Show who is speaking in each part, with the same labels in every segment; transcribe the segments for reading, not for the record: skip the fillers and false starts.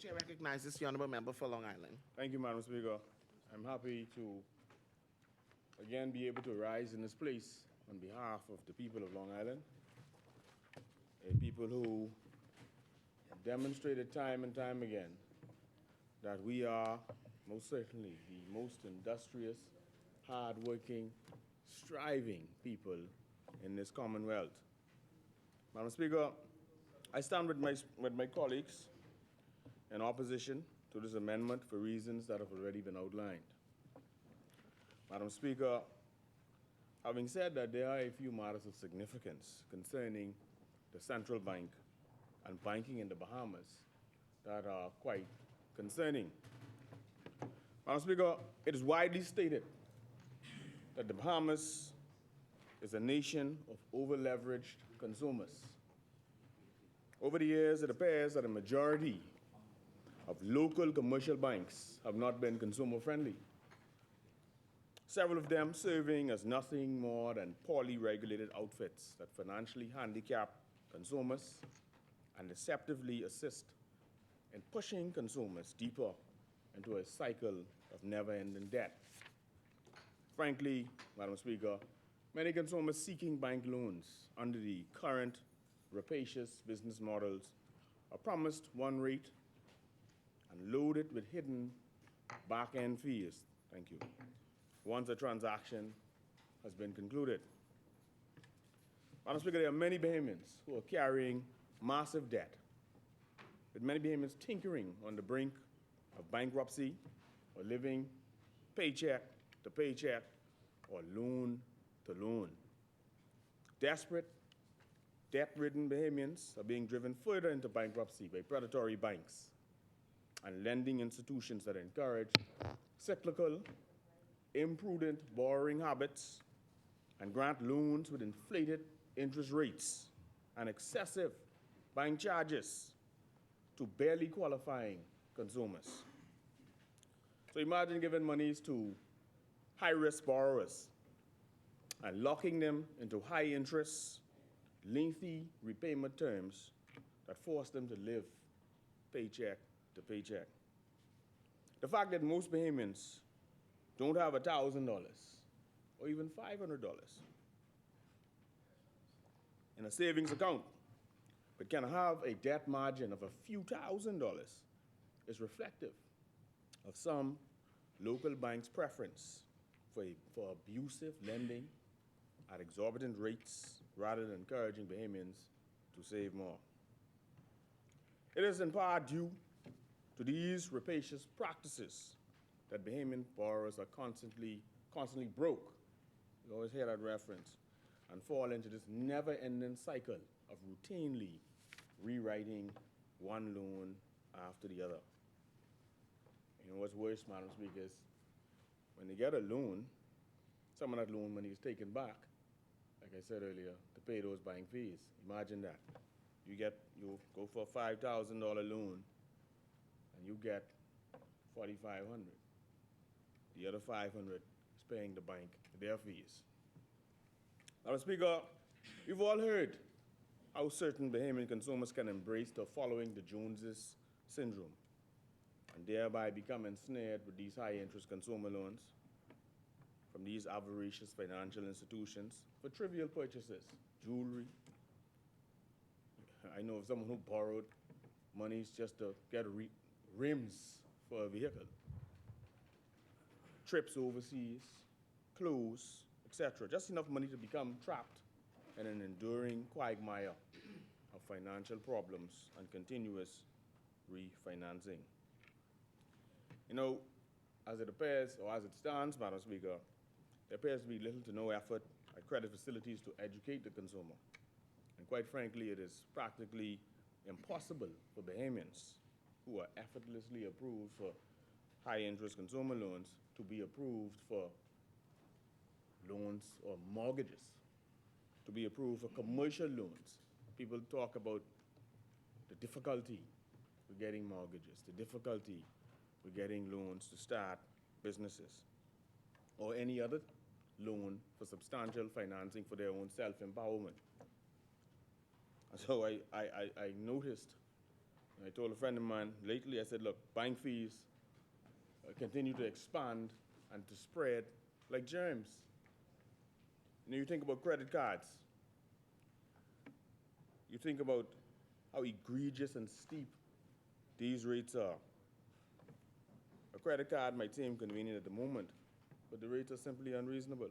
Speaker 1: Chair recognizes the honourable member for Long Island.
Speaker 2: Thank you, Madam Speaker. I'm happy to again be able to rise in this place on behalf of the people of Long Island, a people who have demonstrated time and time again that we are most certainly the most industrious, hard-working, striving people in this Commonwealth. Madam Speaker, I stand with my colleagues in opposition to this amendment for reasons that have already been outlined. Madam Speaker, having said that, there are a few matters of significance concerning the central bank and banking in the Bahamas that are quite concerning. Madam Speaker, it is widely stated that the Bahamas is a nation of over-leveraged consumers. Over the years, it appears that a majority of local commercial banks have not been consumer-friendly, several of them serving as nothing more than poorly regulated outfits that financially handicap consumers and deceptively assist in pushing consumers deeper into a cycle of never-ending debt. Frankly, Madam Speaker, many consumers seeking bank loans under the current rapacious business models are promised one rate and loaded with hidden back-end fees, thank you, once a transaction has been concluded. Madam Speaker, there are many Bahamians who are carrying massive debt, with many Bahamians tinkering on the brink of bankruptcy or living paycheck to paycheck or loan to loan. Desperate, debt-ridden Bahamians are being driven further into bankruptcy by predatory banks and lending institutions that encourage cyclical, imprudent borrowing habits and grant loans with inflated interest rates and excessive bank charges to barely qualifying consumers. So imagine giving monies to high-risk borrowers and locking them into high-interest, lengthy repayment terms that force them to live paycheck to paycheck. The fact that most Bahamians don't have $1,000 or even $500 in a savings account, but can have a debt margin of a few $1,000s is reflective of some local banks' preference for abusive lending at exorbitant rates rather than encouraging Bahamians to save more. It is in part due to these rapacious practices that Bahamian borrowers are constantly broke. You always hear that reference, and fall into this never-ending cycle of routinely rewriting one loan after the other. You know what's worse, Madam Speaker, is when they get a loan, some of that loan money is taken back, like I said earlier, to pay those bank fees. Imagine that. You go for a $5,000 loan, and you get $4,500. The other $500 is paying the bank their fees. Madam Speaker, we've all heard how certain Bahamian consumers can embrace the following the Joneses syndrome and thereby become ensnared with these high-interest consumer loans from these avaricious financial institutions for trivial purchases, jewelry. I know of someone who borrowed monies just to get rims for a vehicle, trips overseas, clothes, etc. Just enough money to become trapped in an enduring quagmire of financial problems and continuous refinancing. You know, as it appears, or as it stands, Madam Speaker, there appears to be little to no effort at credit facilities to educate the consumer. And quite frankly, it is practically impossible for Bahamians who are effortlessly approved for high-interest consumer loans to be approved for loans or mortgages, to be approved for commercial loans. People talk about the difficulty with getting mortgages, the difficulty with getting loans to start businesses, or any other loan for substantial financing for their own self-empowerment. So I noticed I told a friend of mine lately, I said, look, bank fees continue to expand and to spread like germs. You know, you think about credit cards. You think about how egregious and steep these rates are. A credit card might seem convenient at the moment, but the rates are simply unreasonable.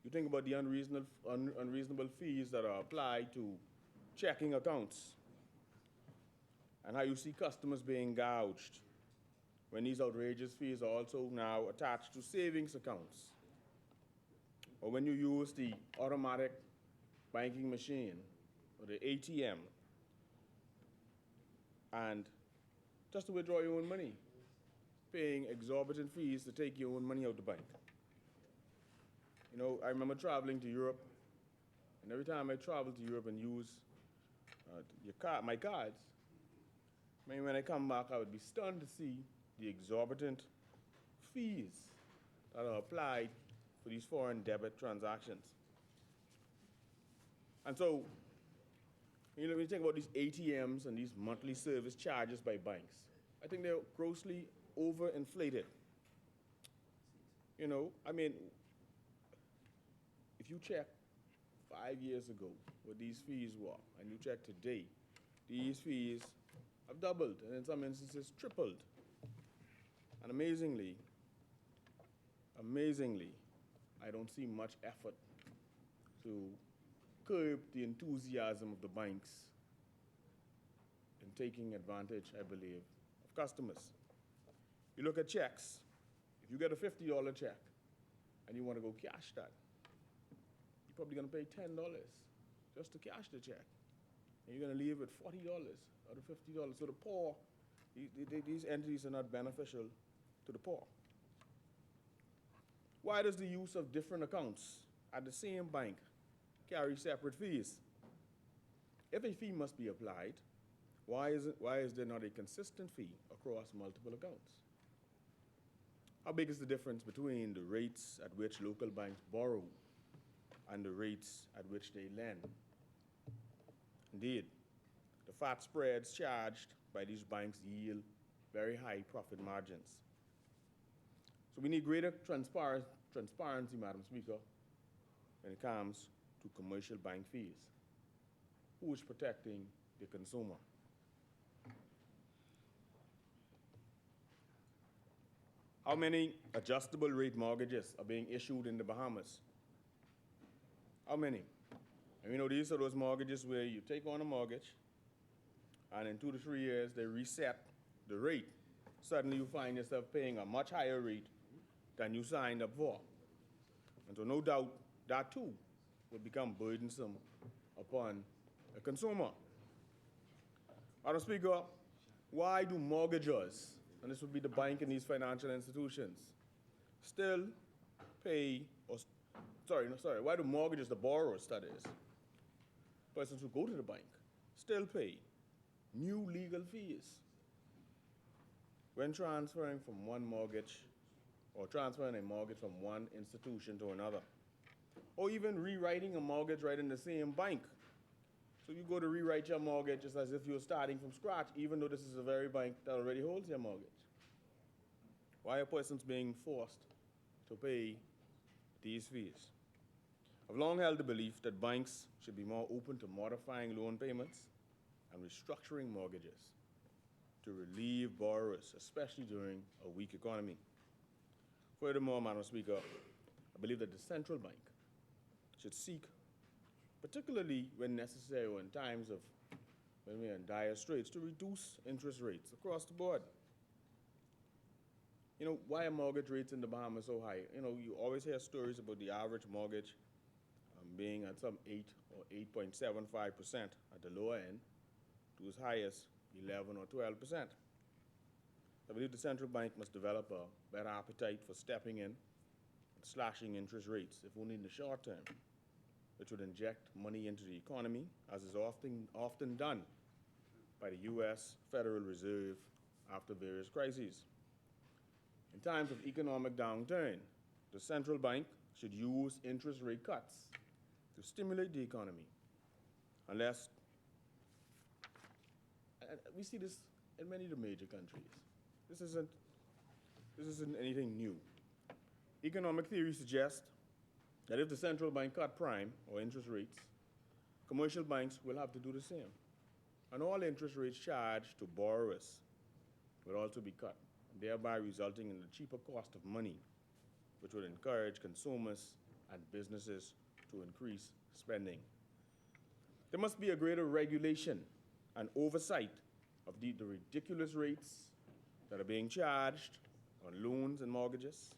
Speaker 2: You think about the unreasonable fees that are applied to checking accounts and how you see customers being gouged when these outrageous fees are also now attached to savings accounts. Or when you use the automatic banking machine or the ATM and just to withdraw your own money, paying exorbitant fees to take your own money out the bank. You know, I remember traveling to Europe, and every time I travel to Europe and use my cards, maybe when I come back, I would be stunned to see the exorbitant fees that are applied for these foreign debit transactions. And so, you know, when you think about these ATMs and these monthly service charges by banks, I think they're grossly overinflated. You know, I mean, if you check 5 years ago what these fees were, and you check today, these fees have doubled, and in some instances tripled. And amazingly, I don't see much effort to curb the enthusiasm of the banks in taking advantage, I believe, of customers. You look at checks. If you get a $50 check and you want to go cash that, you're probably going to pay $10 just to cash the check. And you're going to leave with $40 out of $50. So the poor, these entities are not beneficial to the poor. Why does the use of different accounts at the same bank carry separate fees? If a fee must be applied, why is there not a consistent fee across multiple accounts? How big is the difference between the rates at which local banks borrow and the rates at which they lend? Indeed, the fat spreads charged by these banks yield very high profit margins. So we need greater transparency, Madam Speaker, when it comes to commercial bank fees. Who is protecting the consumer? How many adjustable rate mortgages are being issued in the Bahamas? How many? And you know, these are those mortgages where you take on a mortgage, and in 2 to 3 years, they reset the rate. Suddenly, you find yourself paying a much higher rate than you signed up for. And so no doubt, that too will become burdensome upon a consumer. Madam Speaker, why do mortgagors, and this would be the bank and these financial institutions, still pay, why do mortgages, the borrowers, that is, persons who go to the bank, still pay new legal fees when transferring from one mortgage or transferring a mortgage from one institution to another, or even rewriting a mortgage right in the same bank? So you go to rewrite your mortgage just as if you're starting from scratch, even though this is the very bank that already holds your mortgage. Why are persons being forced to pay these fees? I've long held the belief that banks should be more open to modifying loan payments and restructuring mortgages to relieve borrowers, especially during a weak economy. Furthermore, Madam Speaker, I believe that the central bank should seek, particularly when necessary or in times of when we're in dire straits, to reduce interest rates across the board. You know, why are mortgage rates in the Bahamas so high? You know, you always hear stories about the average mortgage being at some 8 or 8.75% at the lower end to as high as 11 or 12%. I believe the central bank must develop a better appetite for stepping in and slashing interest rates, if only in the short term, which would inject money into the economy, as is often done by the U.S. Federal Reserve after various crises. In times of economic downturn, the central bank should use interest rate cuts to stimulate the economy, unless we see this in many of the major countries. This isn't anything new. Economic theory suggests that if the central bank cut prime or interest rates, commercial banks will have to do the same. And all interest rates charged to borrowers will also be cut, thereby resulting in a cheaper cost of money, which would encourage consumers and businesses to increase spending. There must be a greater regulation and oversight of the ridiculous rates that are being charged on loans and mortgages.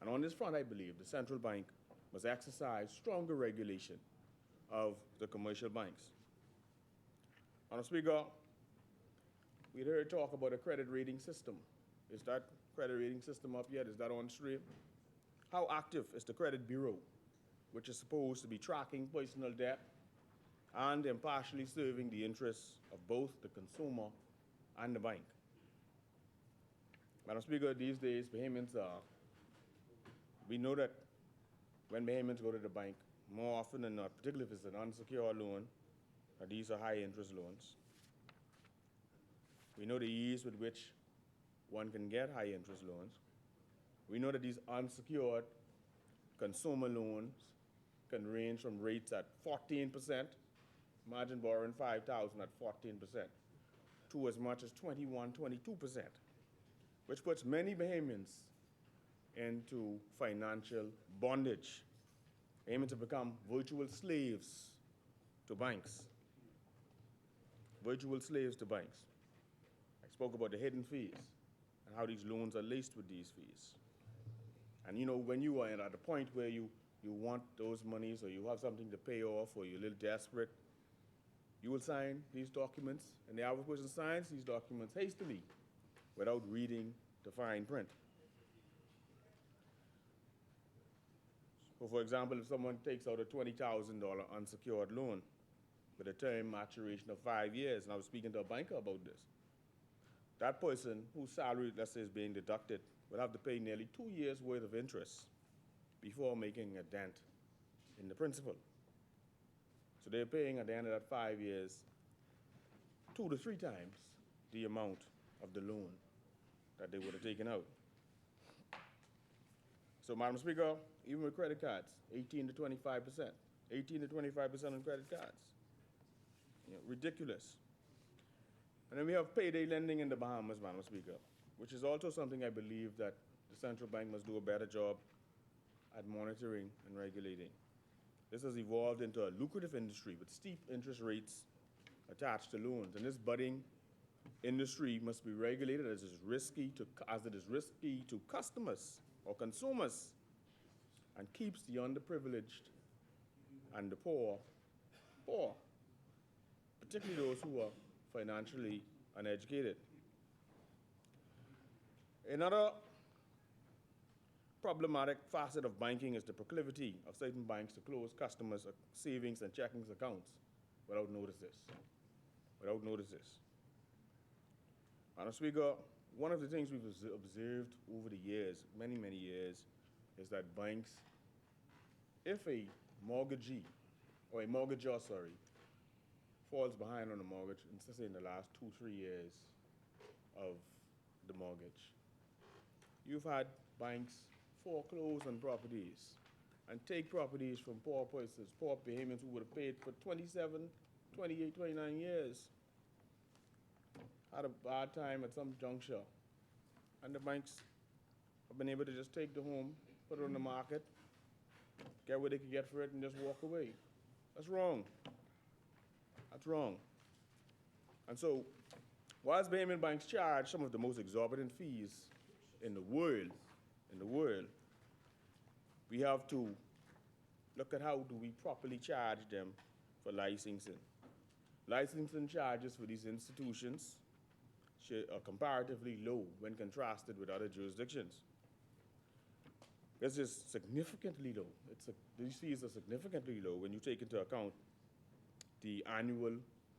Speaker 2: And on this front, I believe the central bank must exercise stronger regulation of the commercial banks. Madam Speaker, we heard talk about a credit rating system. Is that credit rating system up yet? Is that on stream? How active is the Credit Bureau, which is supposed to be tracking personal debt and impartially serving the interests of both the consumer and the bank? Madam Speaker, these days, Bahamians we know that when Bahamians go to the bank, more often than not, particularly if it's an unsecured loan, these are high interest loans. We know the ease with which one can get high interest loans. We know that these unsecured consumer loans can range from rates at 14%, imagine borrowing $5,000 at 14%, to as much as 21, 22%, which puts many Bahamians into financial bondage. Bahamians have become virtual slaves to banks. Virtual slaves to banks. I spoke about the hidden fees and how these loans are laced with these fees. And you know, when you are at a point where you want those monies or you have something to pay off or you're a little desperate, you will sign these documents, and the average person signs these documents hastily without reading the fine print. So for example, if someone takes out a $20,000 unsecured loan with a term maturation of 5 years, and I was speaking to a banker about this, that person whose salary, let's say, is being deducted will have to pay nearly 2 years' worth of interest before making a dent in the principal. So they're paying at the end of that 5 years 2 to 3 times the amount of the loan that they would have taken out. So, Madam Speaker, even with credit cards, 18 to 25%. 18 to 25% on credit cards. You know, ridiculous. And then we have payday lending in the Bahamas, Madam Speaker, which is also something I believe that the central bank must do a better job at monitoring and regulating. This has evolved into a lucrative industry with steep interest rates attached to loans. And this budding industry must be regulated as it is risky to customers or consumers, and keeps the underprivileged and the poor, particularly those who are financially uneducated. Another problematic facet of banking is the proclivity of certain banks to close customers' savings and checking accounts without notices. Madam Speaker, one of the things we've observed over the years, many years, is that banks, if a mortgagee, or a mortgagor, falls behind on a mortgage, let's say in the last 2-3 years of the mortgage, you've had banks foreclose on properties and take properties from poor persons, poor Bahamians who would have paid for 27, 28, 29 years, had a bad time at some juncture, and the banks have been able to just take the home, put it on the market, get what they could get for it, and just walk away. That's wrong. That's wrong. And so, whilst Bahamian banks charge some of the most exorbitant fees in the world, we have to look at how do we properly charge them for licensing. Licensing charges for these institutions are comparatively low when contrasted with other jurisdictions. This is significantly low. These fees are significantly low when you take into account the annual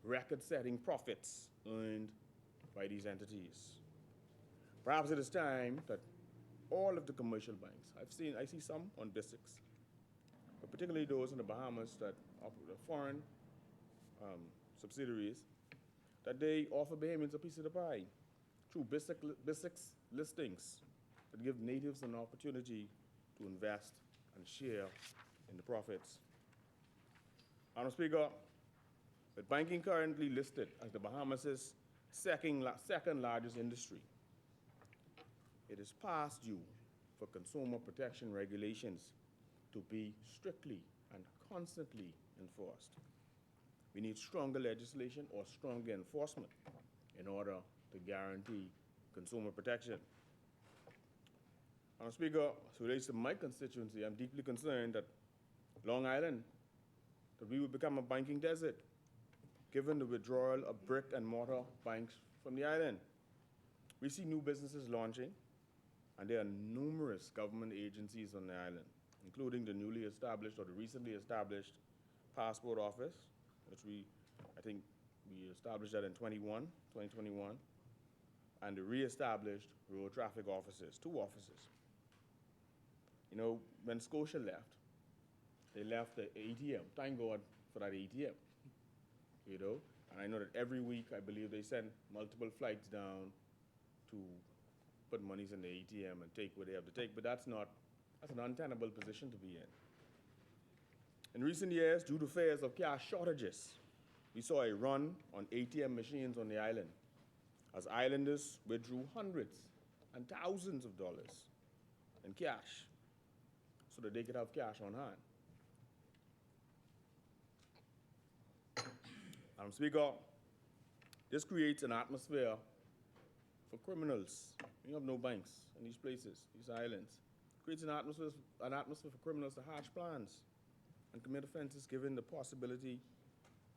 Speaker 2: record-setting profits earned by these entities. Perhaps it is time that all of the commercial banks, I see some on BISICs, but particularly those in the Bahamas that operate foreign subsidiaries, that they offer Bahamians a piece of the pie through basics listings that give natives an opportunity to invest and share in the profits. Madam Speaker, with banking currently listed as the Bahamas' second largest industry, it is past due for consumer protection regulations to be strictly and constantly enforced. We need stronger legislation or stronger enforcement in order to guarantee consumer protection. Madam Speaker, as it relates to my constituency, I'm deeply concerned that Long Island, that we will become a banking desert, given the withdrawal of brick and mortar banks from the island. We see new businesses launching, and there are numerous government agencies on the island, including the newly established or the recently established Passport Office, which I think we established that in 2021, and the re-established road traffic offices, 2 offices. You know, when Scotia left, they left the ATM. Thank God for that ATM, you know. And I know that every week, I believe they send multiple flights down to put monies in the ATM and take what they have to take, but that's an untenable position to be in. In recent years, due to fears of cash shortages, we saw a run on ATM machines on the island as islanders withdrew hundreds and thousands of dollars in cash so that they could have cash on hand. Madam Speaker, this creates an atmosphere for criminals. We have no banks in these places, these islands. It creates an atmosphere for criminals to hatch plans and commit offenses, given the possibility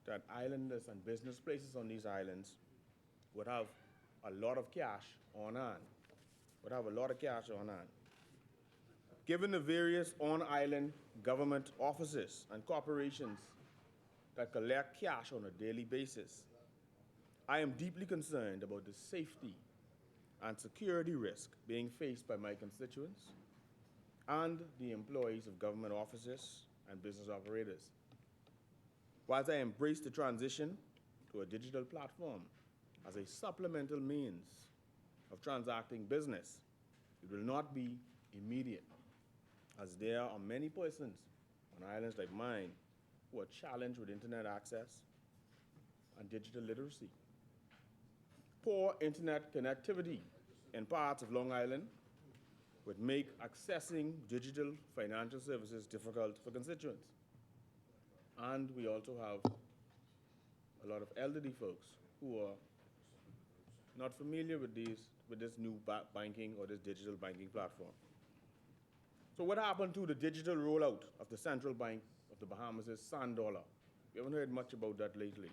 Speaker 2: that islanders and business places on these islands would have a lot of cash on hand, Given the various on-island government offices and corporations that collect cash on a daily basis, I am deeply concerned about the safety and security risk being faced by my constituents and the employees of government offices and business operators. Whilst I embrace the transition to a digital platform as a supplemental means of transacting business, it will not be immediate, as there are many persons on islands like mine who are challenged with internet access and digital literacy. Poor internet connectivity in parts of Long Island would make accessing digital financial services difficult for constituents. And we also have a lot of elderly folks who are not familiar with this new banking or this digital banking platform. So what happened to the digital rollout of the Central Bank of the Bahamas' sand dollar? We haven't heard much about that lately.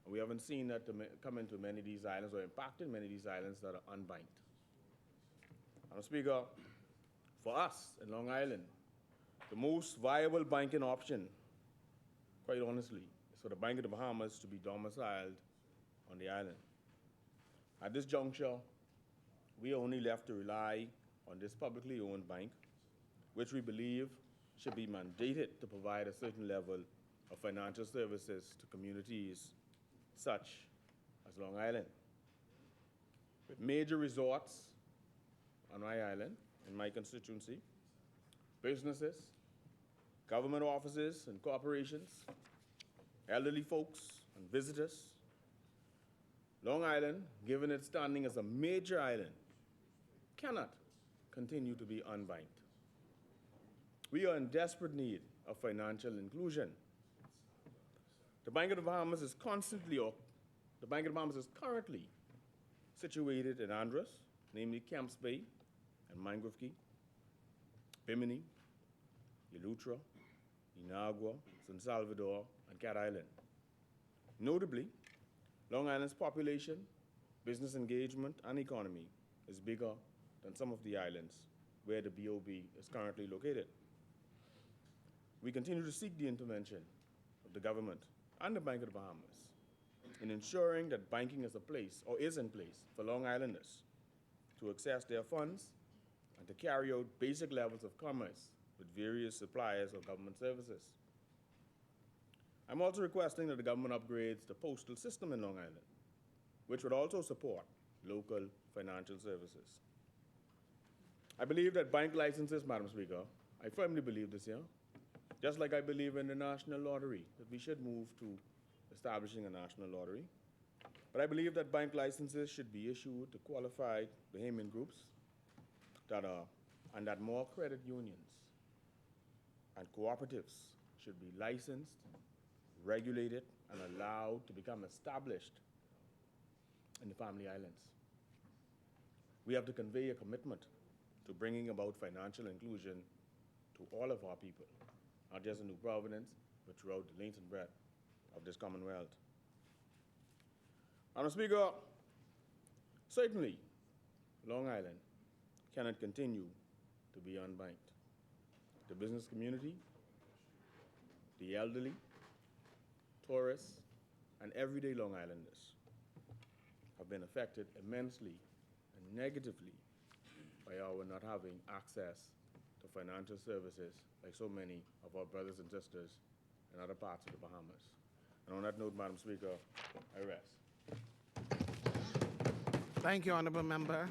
Speaker 2: And we haven't seen that come into many of these islands or impact in many of these islands that are unbanked. Madam Speaker, for us in Long Island, the most viable banking option, quite honestly, is for the Bank of the Bahamas to be domiciled on the island. At this juncture, we are only left to rely on this publicly owned bank, which we believe should be mandated to provide a certain level of financial services to communities such as Long Island. With major resorts on my island, in my constituency, businesses, government offices and corporations, elderly folks and visitors, Long Island, given its standing as a major island, cannot continue to be unbanked. We are in desperate need of financial inclusion. The Bank of the Bahamas is currently situated in Andros, namely Camps Bay and Mangrove Key, Bimini, Eleuthera, Inagua, San Salvador, and Cat Island. Notably, Long Island's population, business engagement, and economy is bigger than some of the islands where the BOB is currently located. We continue to seek the intervention of the government and the Bank of the Bahamas in ensuring that banking is in place for Long Islanders to access their funds and to carry out basic levels of commerce with various suppliers of government services. I'm also requesting that the government upgrades the postal system in Long Island which would also support local financial services. I believe that bank licenses, Madam Speaker, I firmly believe this here, just like I believe in the national lottery, that we should move to establishing a national lottery. But I believe that bank licenses should be issued to qualified Bahamian groups and that more credit unions and cooperatives should be licensed, regulated, and allowed to become established in the Family Islands. We have to convey a commitment to bringing about financial inclusion to all of our people, not just in New Providence, but throughout the length and breadth of this Commonwealth. Madam Speaker, certainly Long Island cannot continue to be unbanked. The business community, the elderly, tourists, and everyday Long Islanders have been affected immensely and negatively by our not having access to financial services like so many of our brothers and sisters in other parts of the Bahamas. And on that note, Madam Speaker, I rest.
Speaker 1: Thank you, Honorable Member.